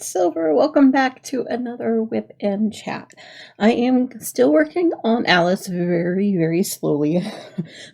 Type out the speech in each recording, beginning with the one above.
Silver. Welcome back to another WIP and chat. I am still working on Alice very, very slowly.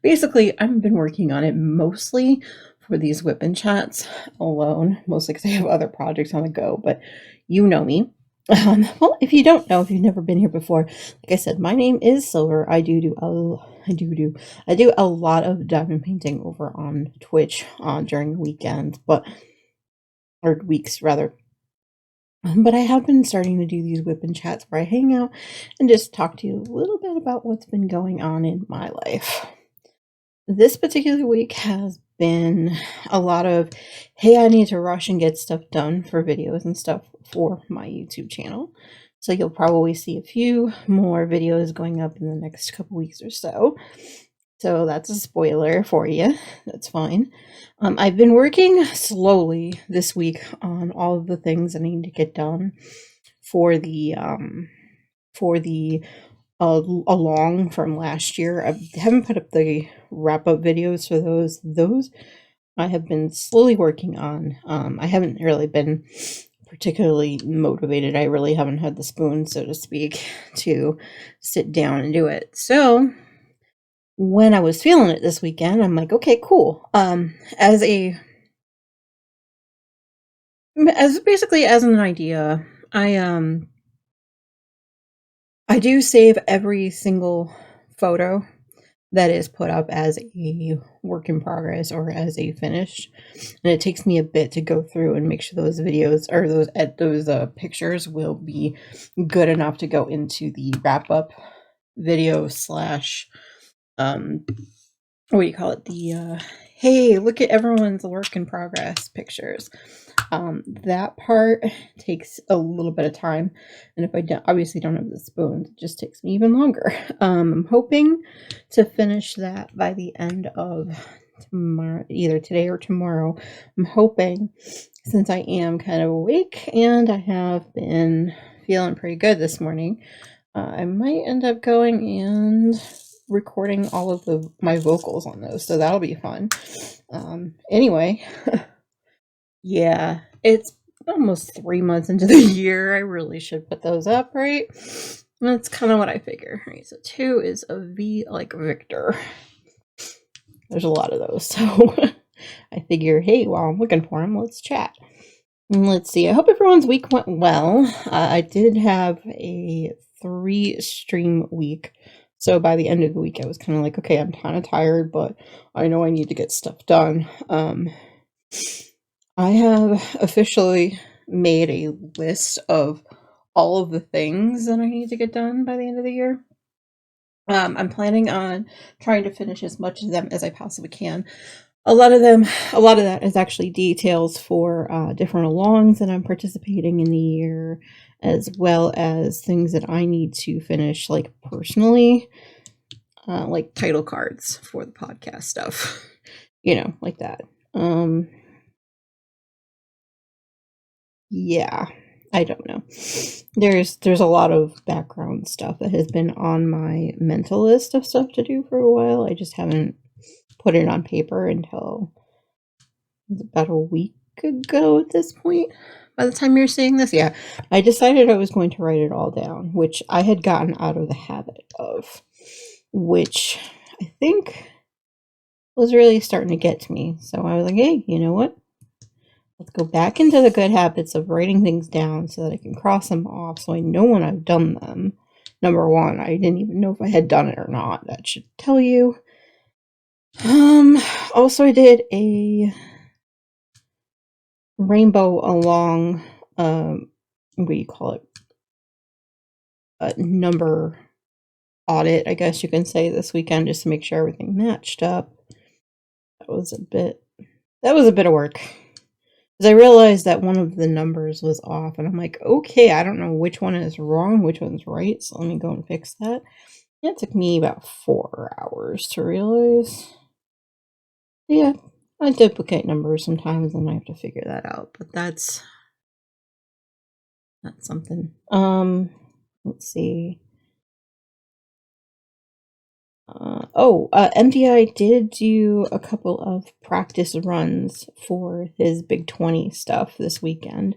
Basically, I've been working on it mostly for these WIP and chats alone, mostly because I have other projects on the go, but you know me. Well, if you don't know, if you've never been here before, like I said, my name is Silver. I do a lot of diamond painting over on Twitch during the weekends, or weeks rather. But I have been starting to do these WIP and chats where I hang out and just talk to you a little bit about what's been going on in my life. This particular week has been a lot of, hey, I need to rush and get stuff done for videos and stuff for my YouTube channel. So you'll probably see a few more videos going up in the next couple weeks or so. So that's a spoiler for you. That's fine. I've been working slowly this week on all of the things I need to get done for the along from last year. I haven't put up the wrap-up videos for those. Those I have been slowly working on. I haven't really been particularly motivated. I really haven't had the spoon, so to speak, to sit down and do it. So when I was feeling it this weekend, I'm like, okay, cool. As basically as an idea, I do save every single photo that is put up as a work in progress or as a finished, and it takes me a bit to go through and make sure those videos or those pictures will be good enough to go into the wrap up video slash what do you call it? The hey, look at everyone's work in progress pictures. That part takes a little bit of time, and if I obviously don't have the spoons, it just takes me even longer. I'm hoping to finish that by the end of tomorrow, either today or tomorrow. I'm hoping, since I am kind of awake and I have been feeling pretty good this morning, I might end up going and recording all of my vocals on those, so that'll be fun. Anyway, yeah, it's almost 3 months into the year. I really should put those up, right? That's kind of what I figure. Right, so 2 is a V like Victor. There's a lot of those, so I figure, hey, while I'm looking for them, let's chat. And let's see. I hope everyone's week went well. I did have a 3 stream week. So by the end of the week, I was kind of like, okay, I'm kind of tired, but I know I need to get stuff done. I have officially made a list of all of the things that I need to get done by the end of the year. I'm planning on trying to finish as much of them as I possibly can. A lot of that is actually details for different alongs that I'm participating in the year, as well as things that I need to finish, like personally, like title cards for the podcast stuff, like that. Yeah, I don't know. There's a lot of background stuff that has been on my mental list of stuff to do for a while. I just haven't put it on paper until about a week ago at this point. By the time you're seeing this, yeah, I decided I was going to write it all down, which I had gotten out of the habit of, which I think was really starting to get to me. So I was like, hey, you know what? Let's go back into the good habits of writing things down so that I can cross them off so I know when I've done them. Number one, I didn't even know if I had done it or not. That should tell you. Also, I did a rainbow along, what do you call it? A number audit, I guess you can say, this weekend, just to make sure everything matched up. That was a bit of work. Because I realized that one of the numbers was off, and I'm like, okay, I don't know which one is wrong, which one's right, so let me go and fix that. It took me about 4 hours to realize. Yeah, I duplicate numbers sometimes, and I have to figure that out, but that's something. Let's see. MDI did do a couple of practice runs for his Big 20 stuff this weekend.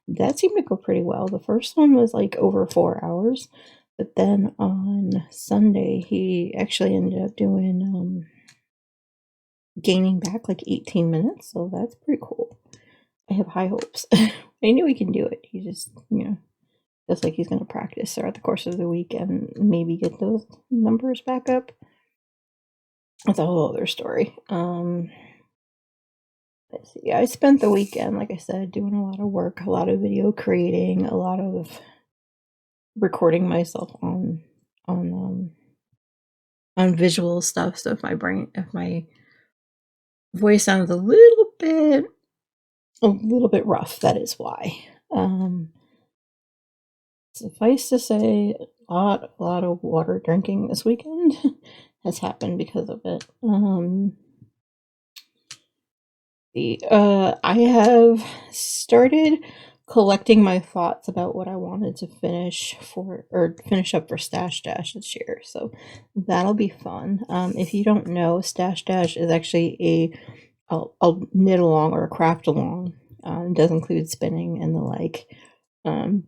that seemed to go pretty well. The first one was like over 4 hours, but then on Sunday he actually ended up doing gaining back like 18 minutes, so that's pretty cool. I have high hopes. I knew he can do it. He just, feels like he's going to practice throughout the course of the week and maybe get those numbers back up. That's a whole other story. Let's see. I spent the weekend, like I said, doing a lot of work, a lot of video creating, a lot of recording myself on visual stuff. So if my voice sounds a little bit rough, that is why. Suffice to say, a lot of water drinking this weekend has happened because of it. I have started collecting my thoughts about what I wanted to finish up for Stash Dash this year, so that'll be fun. If you don't know, Stash Dash is actually a knit along or a craft along. It does include spinning and the like.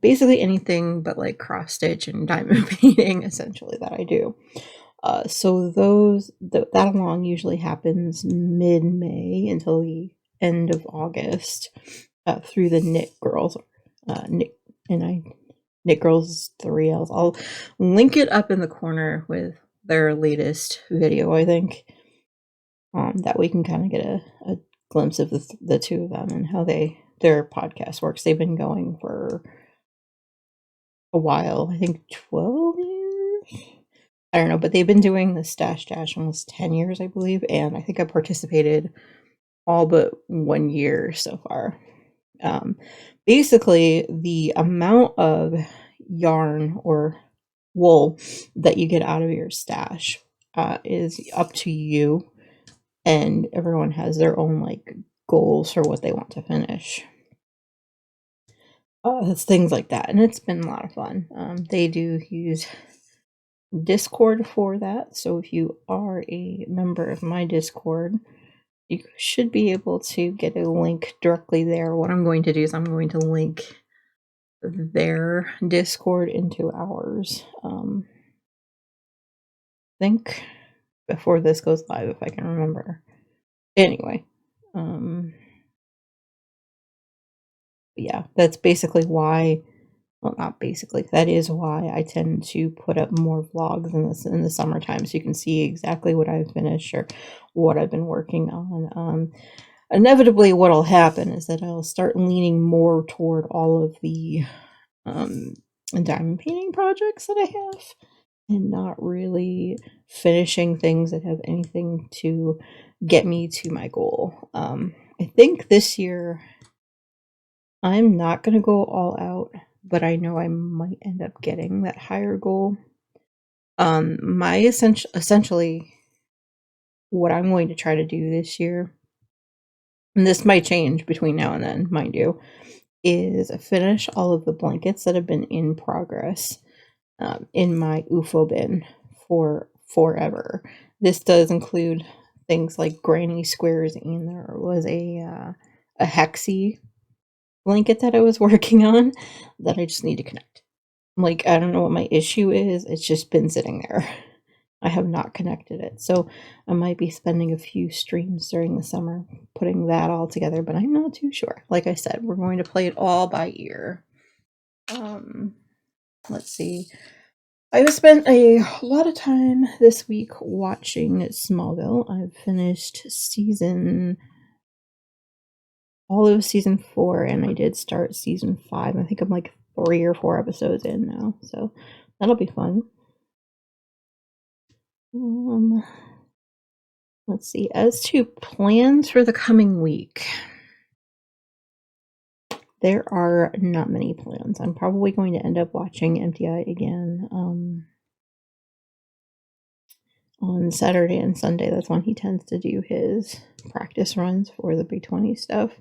Basically anything but like cross stitch and diamond painting, essentially, that I do. So that along usually happens mid-May until the end of August, through the Knit Girls. Knit Girls 3Ls. I'll link it up in the corner with their latest video, I think. That we can kind of get a glimpse of the two of them and how their podcast works. They've been going for a while, I think 12 years. I don't know, but they've been doing the Stash Dash almost 10 years, I believe, and I think I participated all but 1 year so far. Basically, the amount of yarn or wool that you get out of your stash is up to you, and everyone has their own like goals for what they want to finish. It's things like that, and it's been a lot of fun. They do use Discord for that, so if you are a member of my Discord, you should be able to get a link directly there. What I'm going to do is I'm going to link their Discord into ours. I think before this goes live, if I can remember. Anyway, yeah, that's basically why. Well, not basically. That is why I tend to put up more vlogs in the summertime, so you can see exactly what I've finished or what I've been working on. Inevitably, what'll happen is that I'll start leaning more toward all of the diamond painting projects that I have, and not really finishing things that have anything to get me to my goal. I think this year I'm not going to go all out, but I know I might end up getting that higher goal. My essentially what I'm going to try to do this year, and this might change between now and then, mind you, is finish all of the blankets that have been in progress in my UFO bin for forever. This does include things like granny squares, and there was a hexie blanket that I was working on that I just need to connect. Like, I don't know what my issue is. It's just been sitting there. I have not connected it. So I might be spending a few streams during the summer putting that all together, but I'm not too sure. Like I said, we're going to play it all by ear. Let's see. I've spent a lot of time this week watching Smallville. I've finished all of season 4, and I did start season 5. I think I'm like 3 or 4 episodes in now, so that'll be fun. Let's see. As to plans for the coming week, there are not many plans. I'm probably going to end up watching MTI again on Saturday and Sunday. That's when he tends to do his practice runs for the Big 20 stuff.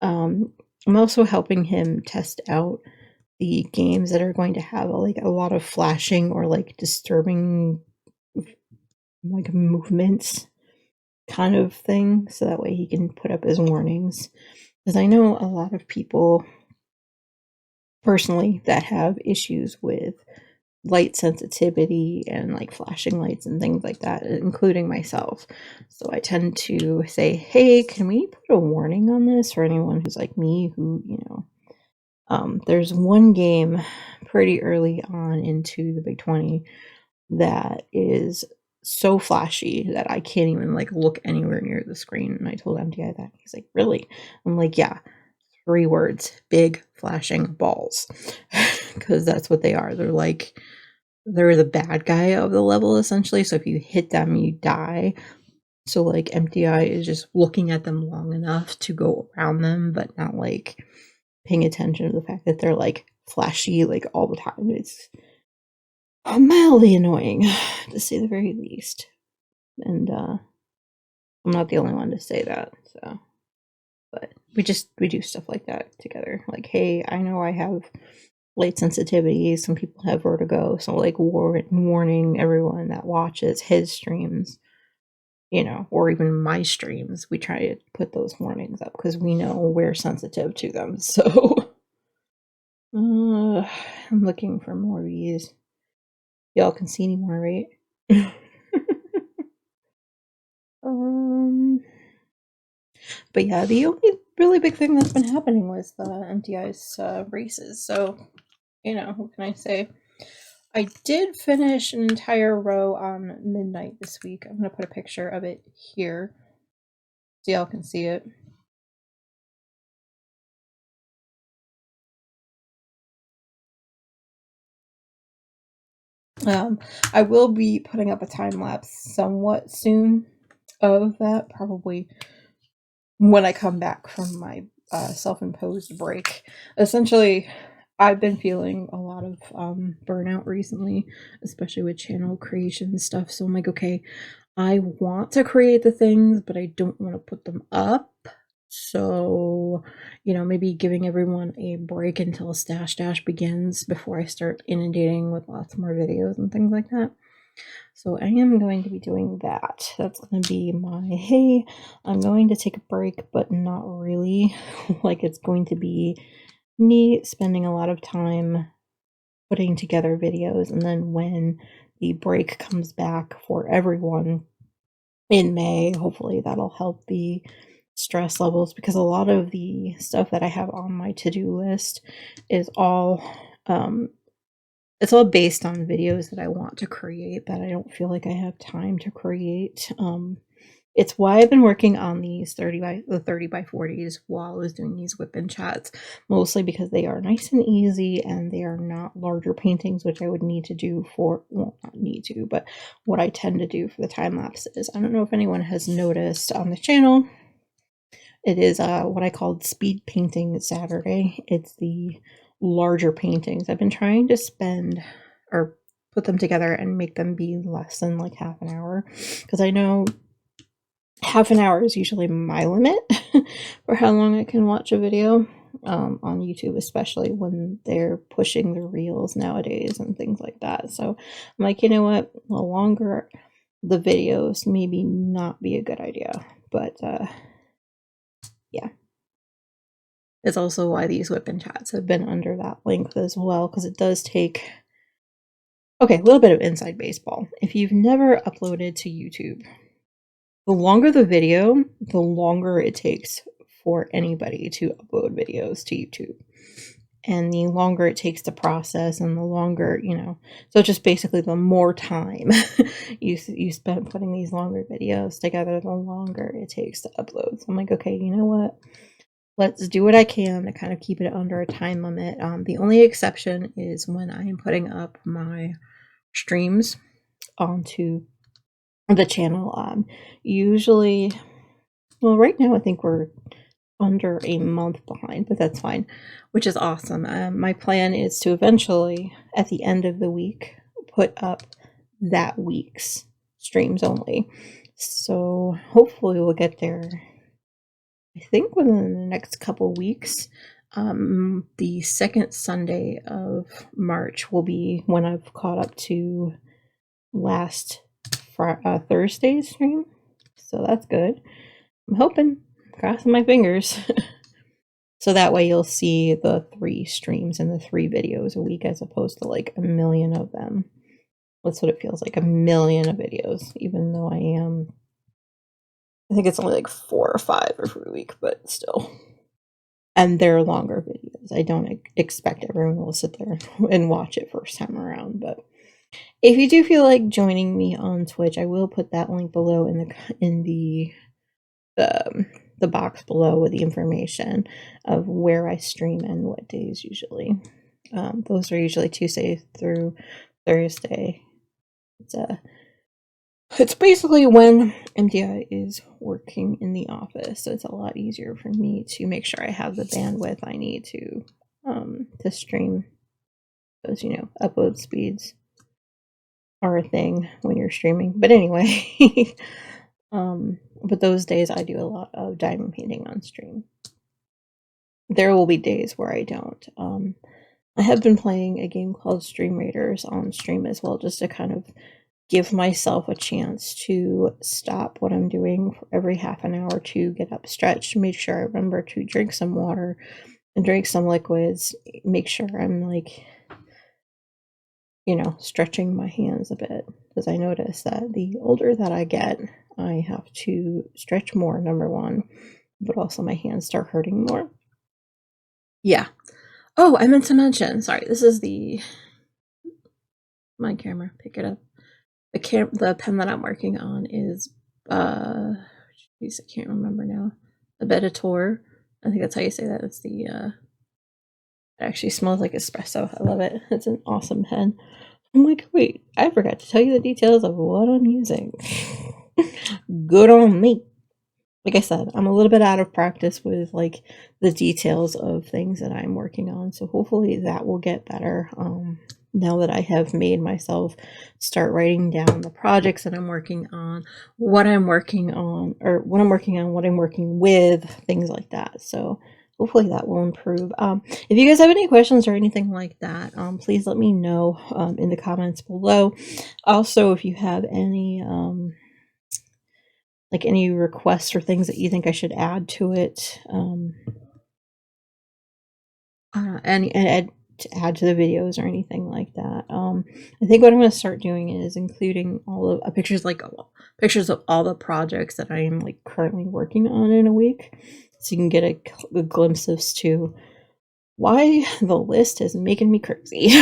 I'm also helping him test out the games that are going to have a lot of flashing or like disturbing like movements kind of thing, so that way he can put up his warnings. Because I know a lot of people personally that have issues with light sensitivity and like flashing lights and things like that, including myself. So I tend to say, hey, can we put a warning on this for anyone who's like me, who, there's one game pretty early on into the Big 20 that is so flashy that I can't even like look anywhere near the screen. And I told MTI that. He's like, really? I'm like, yeah, 3 words, big flashing balls. Because that's what they are. They're the bad guy of the level, essentially. So if you hit them, you die. So like MTI is just looking at them long enough to go around them, but not like paying attention to the fact that they're like flashy like all the time. It's mildly annoying, to say the very least. And I'm not the only one to say that. So, but we do stuff like that together. Like, hey, I know I have light sensitivity. Some people have vertigo, so like warning everyone that watches his streams, or even my streams. We try to put those warnings up because we know we're sensitive to them. So, I'm looking for more of these. Y'all can see anymore, right? But yeah, the only really big thing that's been happening was the MTI's races. So, what can I say? I did finish an entire row on midnight this week. I'm going to put a picture of it here so y'all can see it. I will be putting up a time lapse somewhat soon of that, probably when I come back from my self-imposed break. Essentially, I've been feeling a lot of burnout recently, especially with channel creation stuff. So I'm like, okay, I want to create the things, but I don't want to put them up. So, maybe giving everyone a break until Stash Dash begins before I start inundating with lots more videos and things like that. So I am going to be doing that. That's going to be my, hey, I'm going to take a break, but not really. Like, it's going to be me spending a lot of time putting together videos, and then when the break comes back for everyone in May, hopefully that'll help the stress levels, because a lot of the stuff that I have on my to-do list is all it's all based on videos that I want to create that I don't feel like I have time to create. It's why I've been working on these 30 by 40s while I was doing these WIP and chats, mostly because they are nice and easy and they are not larger paintings, which I would need to do for, well, not need to, but what I tend to do for the time lapses. I don't know if anyone has noticed on the channel, it is what I called Speed Painting Saturday. It's the larger paintings. I've been trying to spend or put them together and make them be less than like half an hour, because I know half an hour is usually my limit for how long I can watch a video on YouTube, especially when they're pushing the reels nowadays and things like that. So I'm like, you know what, the longer the videos maybe not be a good idea, but yeah. It's also why these WIP and chats have been under that length as well, because it does take... Okay, a little bit of inside baseball. If you've never uploaded to YouTube, the longer the video, the longer it takes for anybody to upload videos to YouTube. And the longer it takes to process, and the longer, so just basically the more time you spend putting these longer videos together, the longer it takes to upload. So I'm like, okay, you know what? Let's do what I can to kind of keep it under a time limit. The only exception is when I am putting up my streams onto the channel. Usually, well, right now I think we're under a month behind, but that's fine, which is awesome. My plan is to eventually, at the end of the week, put up that week's streams only. So hopefully we'll get there, I think, within the next couple weeks. The second Sunday of March will be when I've caught up to last Thursday's stream. So that's good. I'm hoping, crossing my fingers. So that way you'll see the 3 streams and the 3 videos a week as opposed to like a million of them. That's what it feels like, a million of videos, even though I think it's only like 4 or 5 every week, but still. And they're longer videos. I don't expect everyone will sit there and watch it first time around, but if you do feel like joining me on Twitch, I will put that link below in the box below with the information of where I stream and what days usually. Those are usually Tuesday through Thursday. It's basically when MDI is working in the office, so it's a lot easier for me to make sure I have the bandwidth I need to stream. Because, you know, upload speeds are a thing when you're streaming. But anyway, but those days I do a lot of diamond painting on stream. There will be days where I don't. I have been playing a game called Stream Raiders on stream as well, just to kind of give myself a chance to stop what I'm doing for every half an hour to get up, stretch, make sure I remember to drink some water and drink some liquids, make sure I'm like, you know, stretching my hands a bit, because I notice that the older that I get, I have to stretch more, number one, but also my hands start hurting more. Yeah. Oh, I meant to mention, sorry, this is my camera, pick it up. The pen that I'm working on is, geez, I can't remember now. The Bedator. I think that's how you say that. It's the, it actually smells like espresso. I love it. It's an awesome pen. I'm like, wait, I forgot to tell you the details of what I'm using. Good on me. Like I said, I'm a little bit out of practice with like the details of things that I'm working on. So hopefully that will get better. Now that I have made myself start writing down the projects that I'm working on, what I'm working on, or what I'm working on, what I'm working with, things like that. So hopefully that will improve. If you guys have any questions or anything like that, please let me know in the comments below. Also, if you have any like any requests or things that you think I should add to it, and to add to the videos or anything like that. I think what I'm going to start doing is including all of pictures of all the projects that I am like currently working on in a week, so you can get a glimpse as to why the list is making me crazy.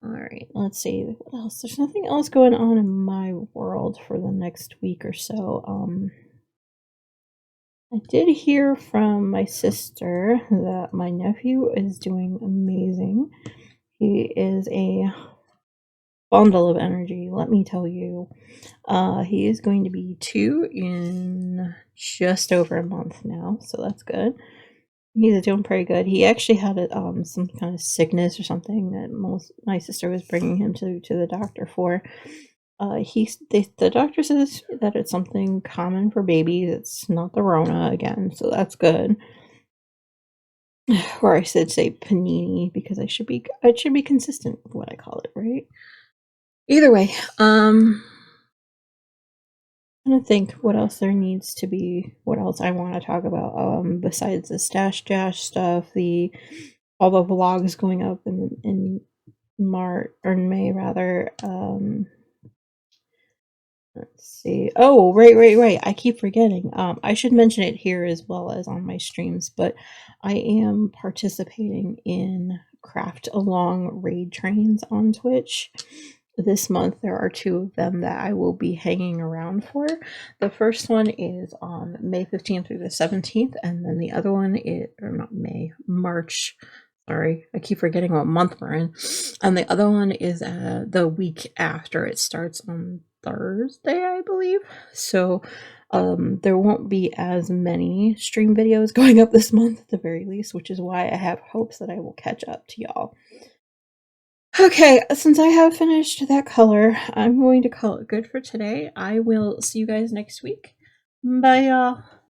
All right, let's see what else. There's nothing else going on in my world for the next week or so. I did hear from my sister that my nephew is doing amazing. He is a bundle of energy, let me tell you. He is going to be 2 in just over a month now, so that's good. He's doing pretty good. He actually had some kind of sickness or something that my sister was bringing him to the doctor for. The doctor says that it's something common for babies. It's not the Rona again, so that's good. Or I should say panini, because it should be consistent with what I call it, right? Either way, I'm gonna think what else there needs to be, what else I want to talk about, besides the Stash Dash stuff, all the vlogs going up in March or May rather. Let's see. Oh, right. I keep forgetting. I should mention it here as well as on my streams, but I am participating in craft along raid trains on Twitch. This month there are 2 of them that I will be hanging around for. The first one is on May 15th through the 17th, and then the other one is, or not May, March. Sorry, I keep forgetting what month we're in. And the other one is the week after. It starts on Thursday, I believe. So there won't be as many stream videos going up this month at the very least, which is why I have hopes that I will catch up to y'all. Okay, since I have finished that color, I'm going to call it good for today. I will see you guys next week. Bye, y'all.